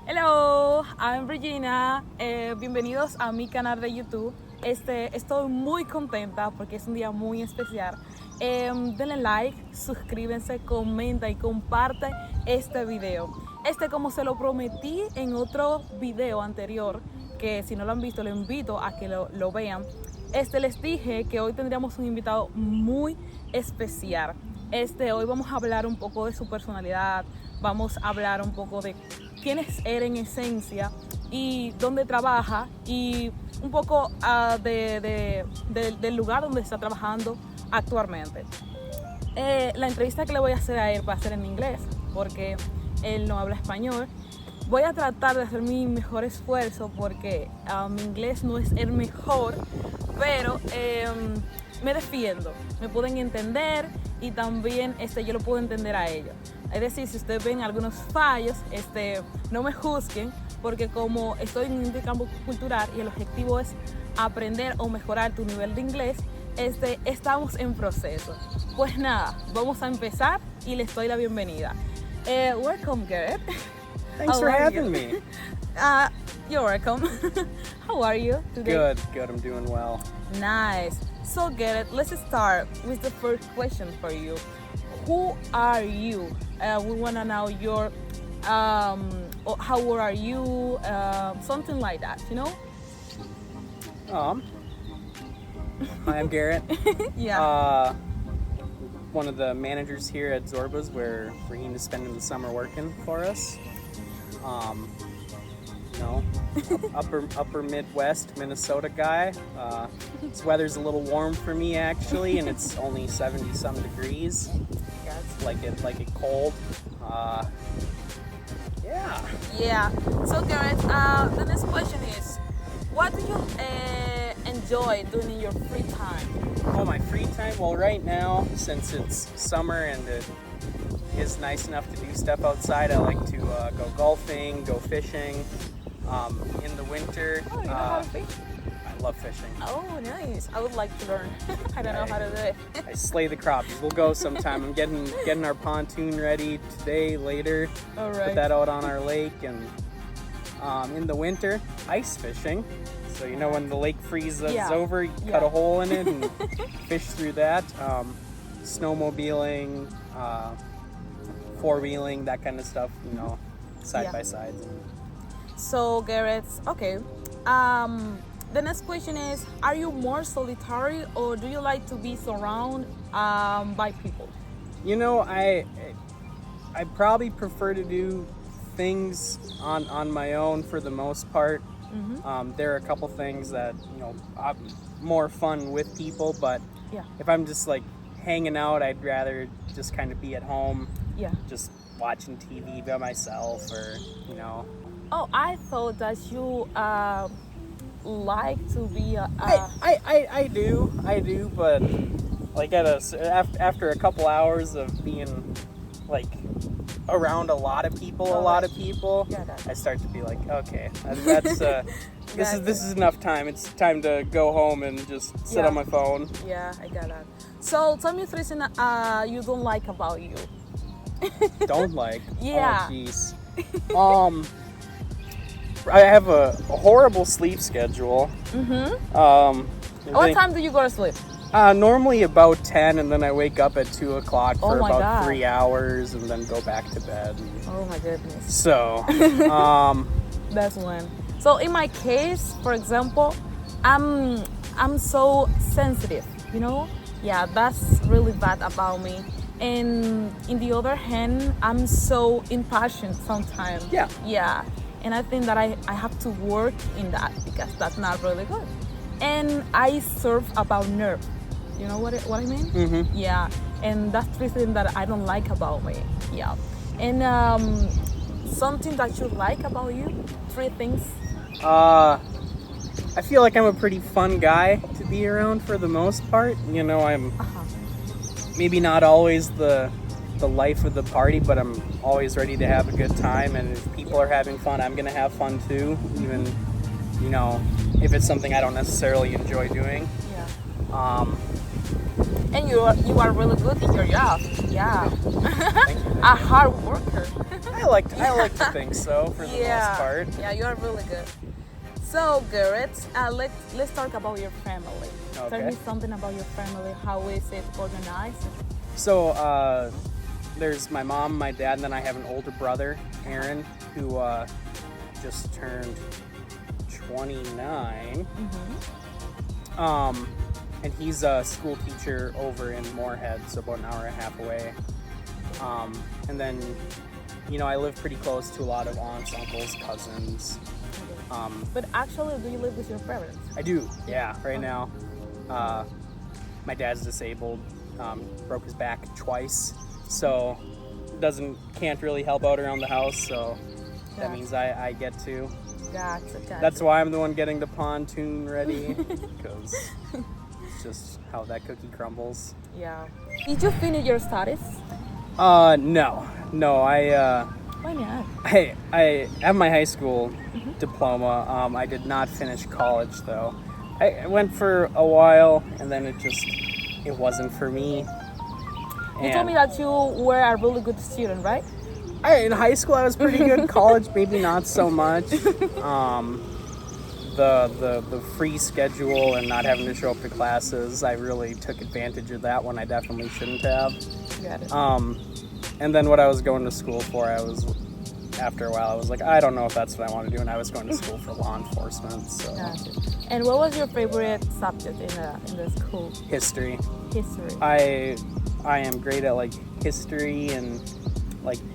Hello, I'm Regina. Bienvenidos a mi canal de YouTube. Estoy muy contenta porque es un día muy especial. Denle like, suscríbanse, comenta y comparte este video. Como se lo prometí en otro video anterior, que si no lo han visto, les invito a que lo vean. Les dije que hoy tendríamos un invitado muy especial. Hoy vamos a hablar un poco de su personalidad, vamos a hablar un poco de quién es él en esencia y dónde trabaja y un poco del lugar donde está trabajando actualmente. La entrevista que le voy a hacer a él va a ser en inglés porque él no habla español. Voy a tratar de hacer mi mejor esfuerzo porque mi inglés no es el mejor, pero me defiendo, me pueden entender y también yo lo puedo entender a ellos. Es decir, si ustedes ven algunos fallos, no me juzguen, porque como estoy en un intercambio cultural y el objetivo es aprender o mejorar tu nivel de inglés, estamos en proceso. Pues nada, vamos a empezar y les doy la bienvenida. Welcome, Garrett. Thanks for having me. You're welcome. How are you today? Good. I'm doing well. Nice. So, Garrett, let's start with the first question for you. Who are you? We want to know your, how old are you? Something like that, you know? Hi, I'm Garrett. Yeah. One of the managers here at Zorba's, where Raheem is spending the summer working for us. Upper Midwest Minnesota guy. This weather's a little warm for me actually, and it's only 70-some degrees. Like it cold. Yeah. So, Garrett, the next question is, what do you enjoy doing in your free time? Oh, my free time? Well, right now, since it's summer and it is nice enough to do stuff outside, I like to go golfing, go fishing. In the winter, Oh, you know how to fish? I love fishing. Oh, nice. I would like to learn. I don't know how to do it. I slay the crappies. We'll go sometime. I'm getting our pontoon ready today, later. All right. Put that out on our lake. And in the winter, ice fishing. So you know when the lake freezes over, you cut a hole in it and fish through that. Snowmobiling, four-wheeling, that kind of stuff, side by side. So, Garrett, okay. The next question is, are you more solitary or do you like to be surrounded by people? I probably prefer to do things on my own for the most part. Mm-hmm. There are a couple things that, I'm more fun with people, but if I'm just like hanging out, I'd rather just kind of be at home, just watching TV by myself or, Oh, I thought that you like to be I do, but like after a couple hours of being like around a lot of people, I start to be like, okay, that's this is enough time. It's time to go home and just sit on my phone. Yeah, I got that. So tell me three things you don't like about you. Don't like? Yeah. Oh, jeez. I have a horrible sleep schedule. Mm-hmm. What time do you go to sleep? Normally about 10, and then I wake up at 2 o'clock for about God. 3 hours, and then go back to bed. Oh my goodness. So, that's when. So in my case, for example, I'm so sensitive, Yeah, that's really bad about me. And in the other hand, I'm so impatient sometimes. Yeah. And I think that I have to work in that because that's not really good. And I surf about nerve. You know what I mean? Mm-hmm. Yeah. And that's the thing that I don't like about me. Yeah. And something that you like about you? 3 things? I feel like I'm a pretty fun guy to be around for the most part. I'm maybe not always the life of the party, but I'm always ready to have a good time, and if people are having fun, I'm gonna have fun too, even if it's something I don't necessarily enjoy doing. And you are really good in your job. Yeah. Thank you. A hard worker. I like to think so for the most part. Yeah, you are really good. So Garrett, let's talk about your family. Okay. Tell me something about your family. How is it organized? So there's my mom, my dad, and then I have an older brother, Aaron, who just turned 29. And he's a school teacher over in Moorhead, so about an hour and a half away. And then, I live pretty close to a lot of aunts, uncles, cousins. But actually, do you live with your parents? I do, yeah. Right now, my dad's disabled, broke his back twice, so can't really help out around the house. So that means I get to. Gotcha. That's why I'm the one getting the pontoon ready, because it's just how that cookie crumbles. Yeah. Did you finish your studies? No. Why not? I have my high school diploma. I did not finish college though. I went for a while, and then it wasn't for me. You told me that you were a really good student, right? In high school, I was pretty good. In college, maybe not so much. The free schedule and not having to show up to classes, I really took advantage of that when I definitely shouldn't have. Got it. And then what I was going to school for, after a while, I was like, I don't know if that's what I want to do, and I was going to school for law enforcement. So. Gotcha. And what was your favorite subject in the school? History. History. I am great at history and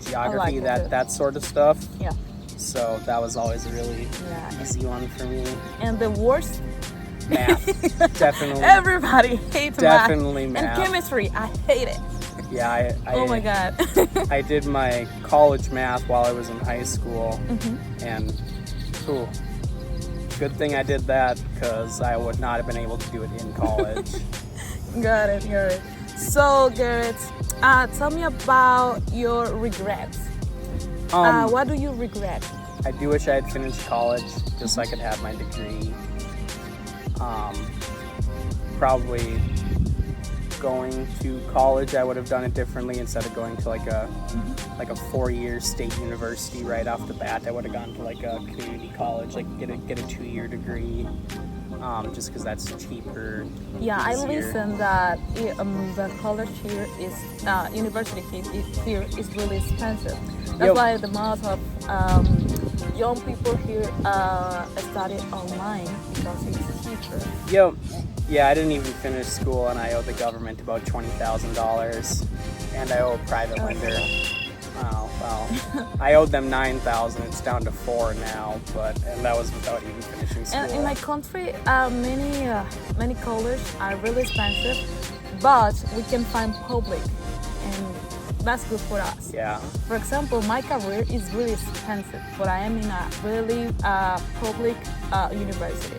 geography, like that sort of stuff. Yeah. So that was always a really easy one for me. And the worst? Math. Definitely. Everybody hates definitely math. And chemistry, I hate it. Yeah, oh my god. I did my college math while I was in high school, and good thing I did that, because I would not have been able to do it in college. Got it. So Garrett, tell me about your regrets. What do you regret? I do wish I had finished college just so I could have my degree. Probably going to college, I would have done it differently. Instead of going to a 4-year state university right off the bat, I would have gone to a community college, get a 2-year degree, just because that's cheaper. Yeah, easier. I listened that the college here is university here is really expensive. That's why the most of young people here study online, because it's cheaper. Yep. Yeah, I didn't even finish school, and I owe the government about $20,000, and I owe a private lender. Oh, well, I owed them $9,000. It's down to $4,000 now, and that was without even finishing school. And in my country, many colleges are really expensive, but we can find public, and that's good for us. Yeah. For example, my career is really expensive, but I am in a really public university,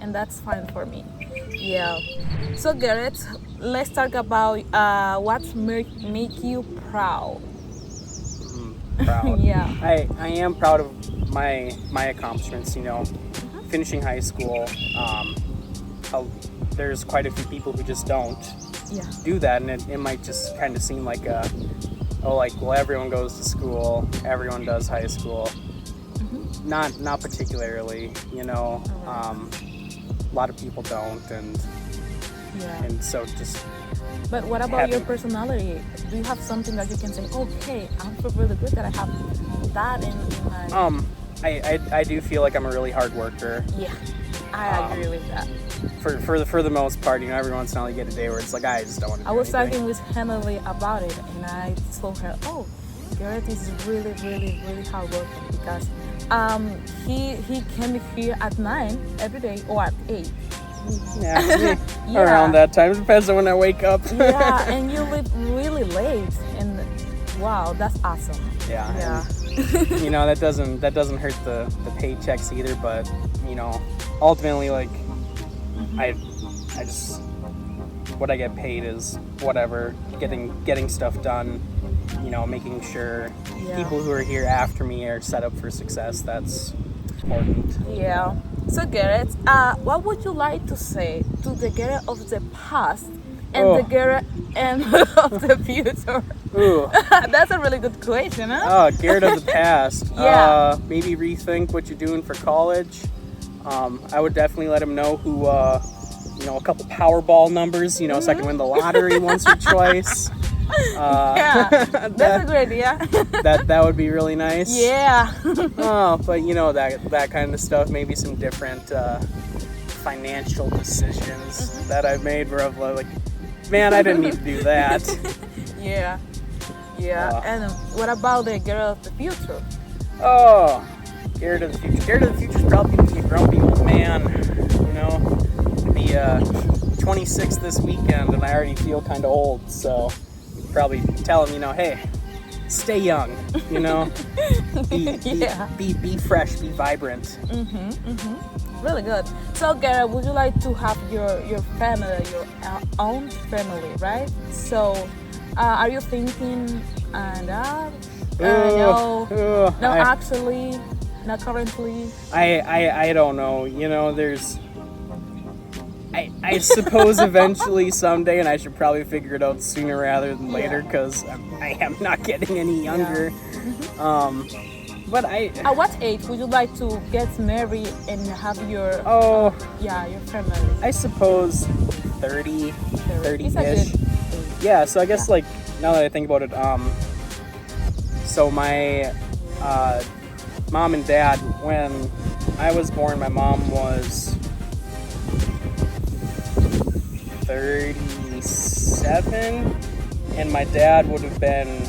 and that's fine for me. Yeah. So Garrett, let's talk about what make you proud. Proud. Yeah. I am proud of my accomplishments. Finishing high school. There's quite a few people who just don't do that, and it might just kind of seem like everyone goes to school, everyone does high school. Not particularly, a lot of people don't, and so just. But what about your personality? Do you have something that you can say, okay, I feel really good that I have that in my... I do feel like I'm a really hard worker. Yeah, I agree with that. For the most part, every once in a while you get a day where it's like, I just don't want to do I was anything. talking with Henley about it, and I told her, Garrett is really, really, really hard working, because he came here at 9 every day, or at 8. Yeah, around that time. It depends on when I wake up. Yeah, and you live really late, and wow, that's awesome. Yeah. And, that doesn't hurt the paychecks either, but ultimately, I just, what I get paid is whatever, getting stuff done, making sure people who are here after me are set up for success. That's important. Yeah. So Garrett, what would you like to say to the Garrett of the past and the girl and of the future? Ooh. That's a really good question, huh? Oh, Garrett of the past. Yeah. Maybe rethink what you're doing for college. I would definitely let him know who, a couple Powerball numbers, so I can win the lottery once or twice. Yeah, that's a great idea. that would be really nice. Yeah. But that kind of stuff. Maybe some different financial decisions that I've made where I'm like, man, I didn't need to do that. Yeah. And what about the girl of the future? Oh, Garrett of the future. Garrett of the future is probably gonna be a grumpy old man. To be 26 this weekend, and I already feel kind of old, so probably tell him, hey, stay young. Be fresh, be vibrant. Really good. So, Garrett, would you like to have your family, your own family, right? So, are you thinking that? No, actually, not currently. I don't know. There's. I suppose eventually someday, and I should probably figure it out sooner rather than later, because I am not getting any younger. But at what age would you like to get married and have your your family? I suppose 30-ish. Yeah, so I guess now that I think about it, so my mom and dad, when I was born, my mom was 37, and my dad would have been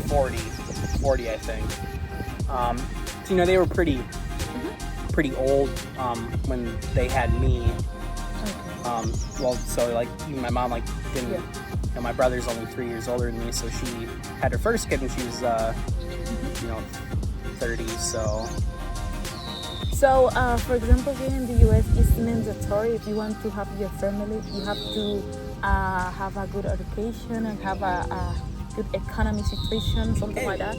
40, I think. They were pretty old when they had me. My mom didn't. My brother's only 3 years older than me, so she had her first kid when she was 30. So, for example, here in the U.S., it's mandatory if you want to have your family, you have to have a good education and have a good economy situation, something like that.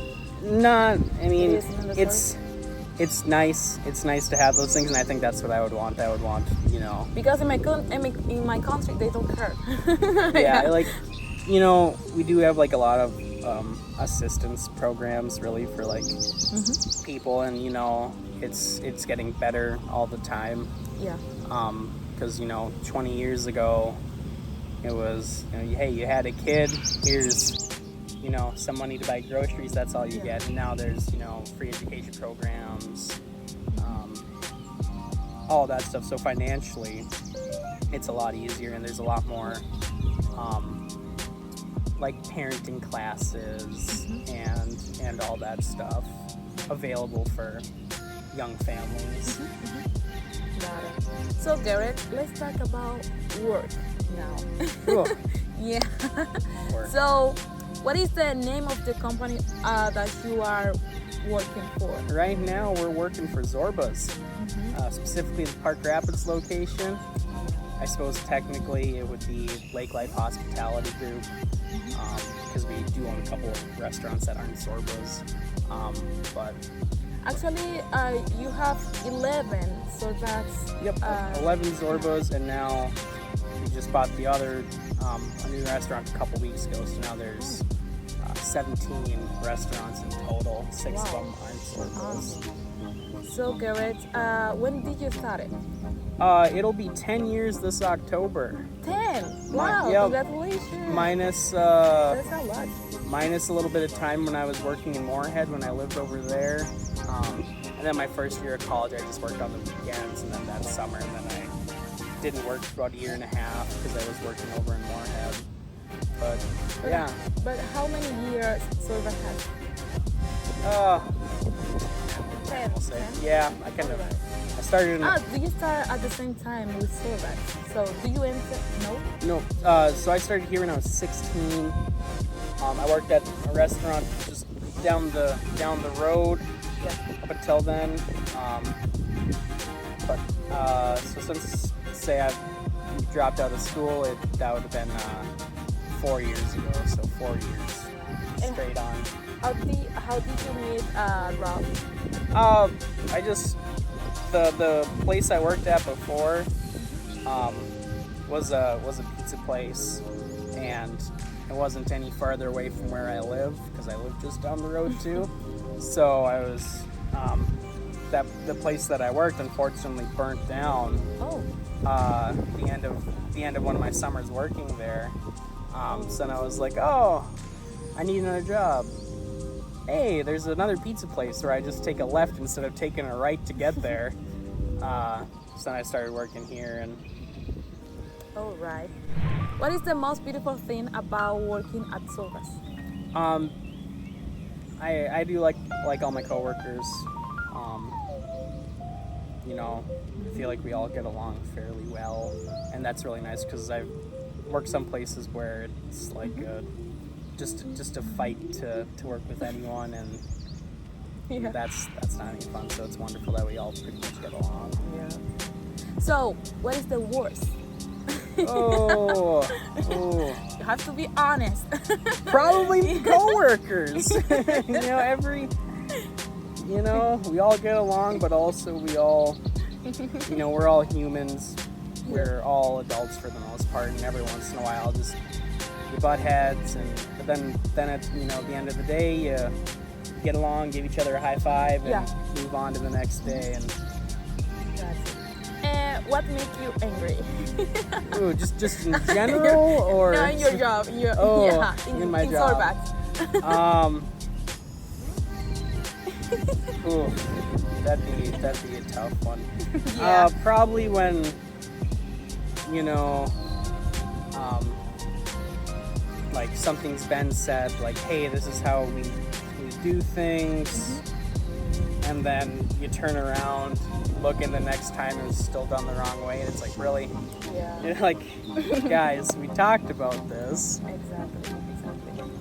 It's nice. It's nice to have those things, and I think that's what I would want. Because in my country, they don't care. We do have a lot of assistance programs, really, for people, and it's getting better all the time. Yeah. Because 20 years ago, it was hey, you had a kid, here's some money to buy groceries, that's all you get. And now there's free education programs, all that stuff. So financially, it's a lot easier, and there's a lot more parenting classes and all that stuff available for young families. Got it. So, Garrett, let's talk about work now. Cool. Yeah. Work. So, what is the name of the company that you are working for? Right now, we're working for Zorba's, specifically the Park Rapids location. I suppose technically it would be Lake Life Hospitality Group, because we do own a couple of restaurants that aren't Zorba's. But actually, you have 11, so that's 11 Zorba's, and now we just bought the other a new restaurant a couple weeks ago. So now there's 17 restaurants in total. 6 of them aren't Zorba's. So, Garrett, when did you start it? It'll be 10 years this October. 10? Wow, yep. Congratulations. Minus, that's a lot. Minus a little bit of time when I was working in Moorhead when I lived over there. And then my first year of college, I just worked on the weekends, and then that summer, and then I didn't work for about a year and a half because I was working over in Moorhead. But yeah. But how many years Silver has? 10. We'll say. Yeah, I started in... do you start at the same time with Silver? So do you enter? No? No. So I started here when I was 16. I worked at a restaurant just down the road up until then. So since, say, I've dropped out of school, that would have been 4 years ago. So 4 years straight on. How did you meet Rob? I just the place I worked at before, was a pizza place, and it wasn't any farther away from where I live because I live just down the road too. So I was the place that I worked unfortunately burnt down. Oh. The end of one of my summers working there. So then I was like, oh, I need another job. Hey, there's another pizza place where I just take a left instead of taking a right to get there. So then I started working here. And all right. What is the most beautiful thing about working at Sogas? I do like all my coworkers. I feel like we all get along fairly well, and that's really nice because I've worked some places where it's like just a fight to work with anyone, and that's not any fun. So it's wonderful that we all pretty much get along. Yeah. So, what is the worst? Oh. You have to be honest. Probably coworkers. We all get along, but also we all, we're all humans. We're all adults for the most part, and every once in a while, just you butt heads, but then at the end of the day, you get along, give each other a high five, and move on to the next day. And what makes you angry? Ooh, just in general, or no, in your job, in my job. Ooh, that'd be a tough one. Yeah. Probably when like something's been said, like, hey, this is how we do things, and then you turn around, look in the next time, and it's still done the wrong way, and it's like, really? Yeah. You're like, guys, we talked about this. Exactly.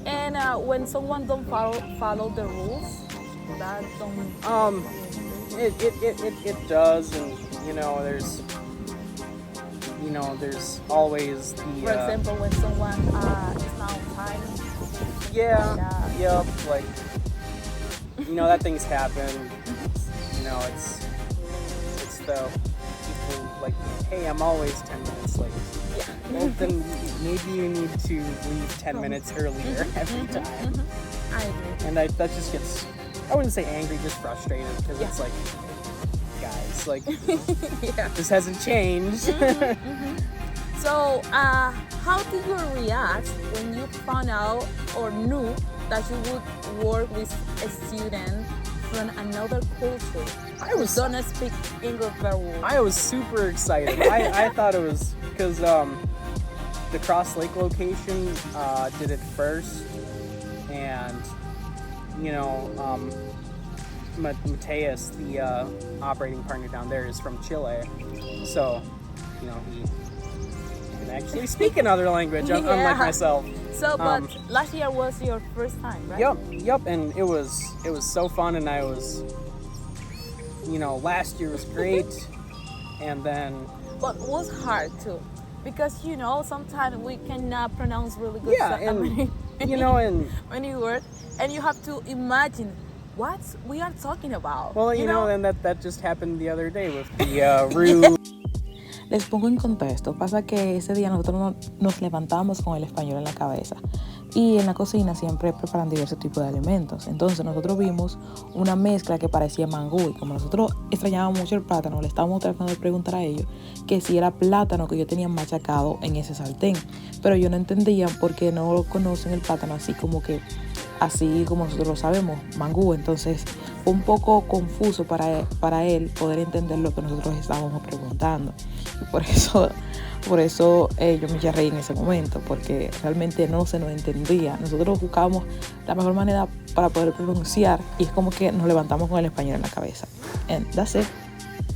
And when someone don't follow the rules, that don't. It does, and there's always the. For example, when someone is not on time. Yep. Like, that thing's happened. It's the people like, hey, I'm always 10 minutes late. Yeah. Well, then maybe you need to leave 10 minutes earlier every time. I agree. And that just gets, I wouldn't say angry, just frustrated, because it's like, guys, like, this hasn't changed. So, how did you react when you found out or knew that you would work with a student from another culture? Don't speak English very well. I was super excited. I thought it was because the Cross Lake location did it first, and Mateus, the operating partner down there, is from Chile, so he can actually speak another language, unlike myself. So, but last year was your first time, right? Yep, and it was so fun, and I was, last year was great, and then. But it was hard too, because sometimes we cannot pronounce really good. Many words, and you have to imagine what we are talking about. Well, and that just happened the other day with the rude. Les pongo en contexto. Pasa que ese día nosotros nos levantamos con el español en la cabeza. Y en la cocina siempre preparan diversos tipos de alimentos. Entonces nosotros vimos una mezcla que parecía mangú. Y como nosotros extrañábamos mucho el plátano, le estábamos tratando de preguntar a ellos que si era plátano que ellos tenían machacado en ese sartén. Pero ellos no entendían porque no conocen el plátano así como nosotros lo sabemos, mangú. Entonces fue un poco confuso para él poder entender lo que nosotros estábamos preguntando. Y por eso yo me eché a reír en ese momento, porque realmente no se nos entendía. Nosotros buscábamos la mejor manera para poder pronunciar, y es como que nos levantamos con el español en la cabeza. And that's it.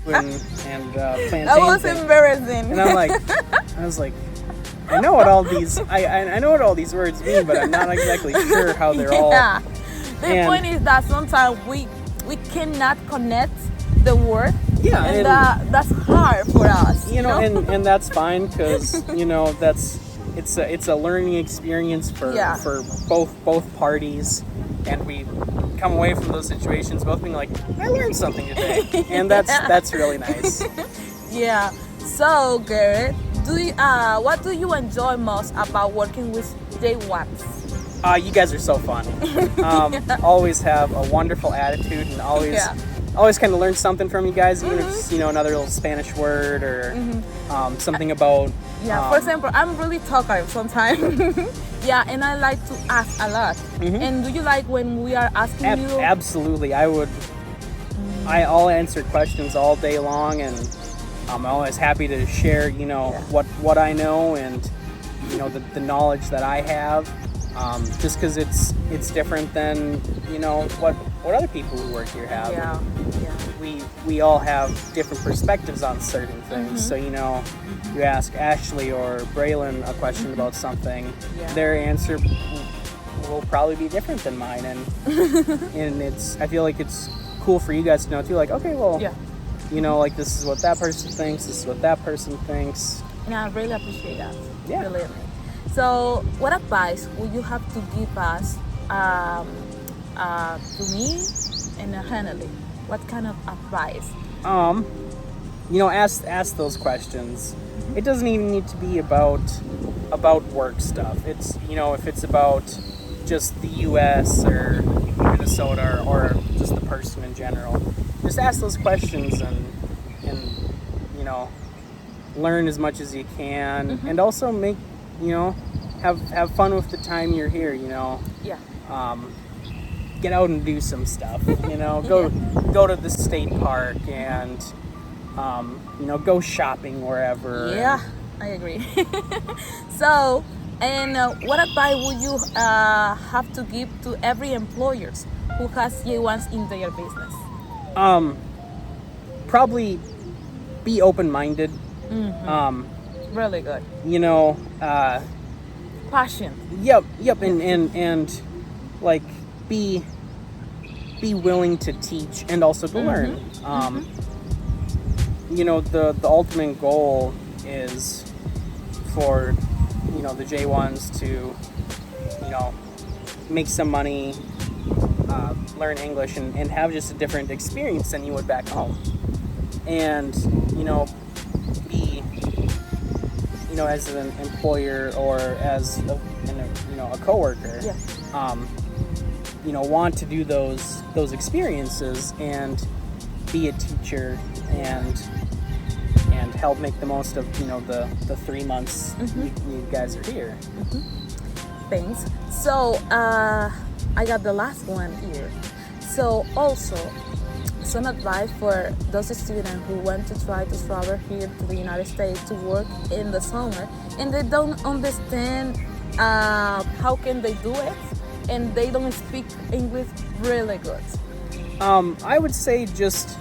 That was embarrassing. And I was like, I know what all these words mean, but I'm not exactly sure how they're all. The point is that sometimes we cannot connect the word. Yeah, and that's hard for us. And that's fine, because it's a learning experience for both parties, and we come away from those situations both being like, I learned something today, and that's really nice. Yeah. So, Garrett, what do you enjoy most about working with J1s? You guys are so fun. Always have a wonderful attitude and always kind of learn something from you guys, even if it's, another little Spanish word or something about... For example, I'm really talkative sometimes. And I like to ask a lot. And do you like when we are asking you? Absolutely. I'll answer questions all day long, and I'm always happy to share, what I know and, the knowledge that I have. Just because it's different than, what other people who work here have. We all have different perspectives on certain things. So, you ask Ashley or Braylon a question about something, their answer will probably be different than mine. And I feel like it's cool for you guys to know too, like, okay, well, like this is what that person thinks, this is what that person thinks. And I really appreciate that. Believe me. So, what advice would you have to give us to me and Hanley? What kind of advice? Ask those questions. It doesn't even need to be about work stuff. It's if it's about just the U.S. or Minnesota or just the person in general, just ask those questions and learn as much as you can, and also make have fun with the time you're here. Get out and do some stuff. Go to the state park and go shopping wherever. I agree. So, and what advice would you have to give to every employer who has J1s in their business? Probably be open-minded. Really good. Passion. Yep, and like be willing to teach and also to learn. The ultimate goal is for the J1s to make some money, learn English, and have just a different experience than you would back home, and be as an employer or as a coworker, want to do those experiences and be a teacher and help make the most of the 3 months you guys are here. Thanks. So I got the last one here. So also some advice for those students who want to try to travel here to the United States to work in the summer and they don't understand how can they do it and they don't speak English really good. I would say just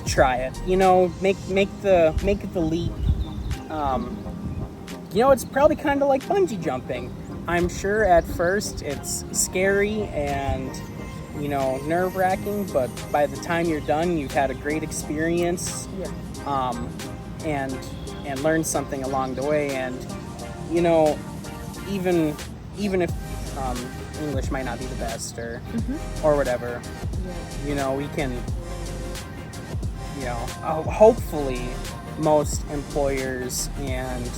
try it. Make the leap. It's probably kind of like bungee jumping. I'm sure at first it's scary and nerve-wracking, but by the time you're done, you've had a great experience, and learned something along the way. And even if English might not be the best or whatever, we can. Hopefully, most employers and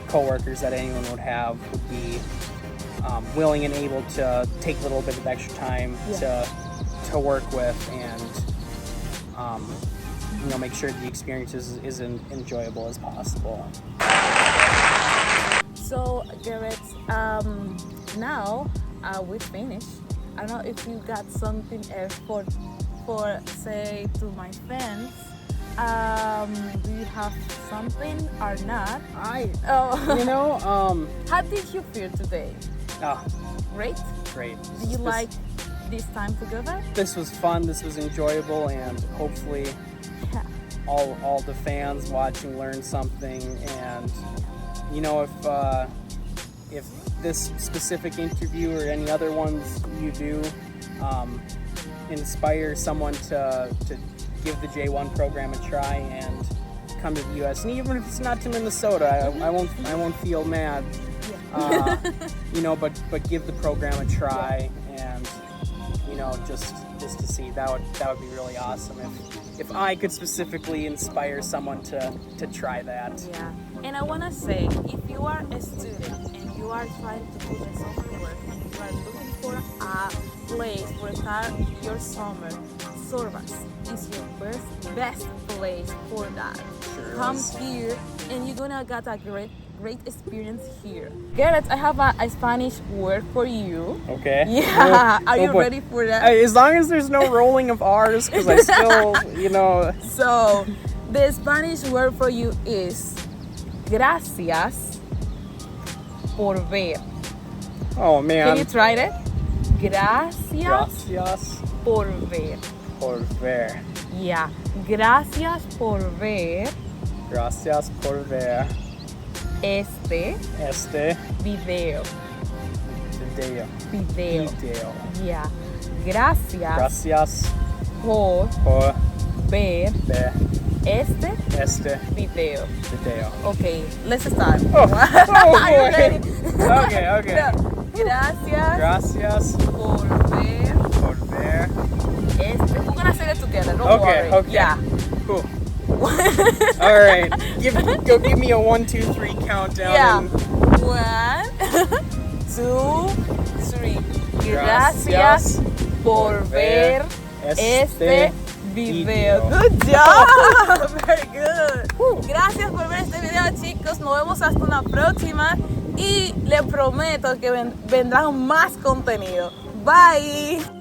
coworkers that anyone would have would be willing and able to take a little bit of extra time to work with and make sure the experience is as enjoyable as possible. So Garrett, now we finished. I don't know if you got something else for say to my fans. Do you have something or not? How did you feel today? Great. Do you like this time together? This was fun. This was enjoyable, and hopefully, all the fans watching learn something. And if this specific interview or any other ones you do inspire someone to give the J1 program a try and come to the U.S. and even if it's not to Minnesota, I won't feel mad. But give the program a try and you know, just to see. That would be really awesome if I could specifically inspire someone to try that. Yeah, and I wanna say, if you are a student and you are trying to do the summer work and you are looking for a place where start your summer, Sorbas is your best place for that. Sure Come is. here and you're gonna get a great experience here. Garrett, I have a Spanish word for you. Okay. Yeah, are you boy. ready for that? As long as there's no rolling of R's, because I still, you know. So, the Spanish word for you is gracias por ver. Oh man. Can you try it? Gracias Gracias por ver. por ver. Yeah, gracias por ver Gracias por ver este este video. video. Yeah, gracias Gracias por por ver ver este este video. video. Okay, let's start. Oh, Are you boy. ready? Okay. No. Gracias Gracias por ver por ver. este. We're gonna say it together. Don't Okay, worry. okay. Yeah. Cool. All right. Go give me a 1, 2, 3 countdown. Yeah. And 1, 2, 3. Gracias Gracias por ver este video. Good job. Very good. Gracias por ver este video, chicos. Nos vemos hasta una próxima. Y les prometo que vendrán más contenido. Bye.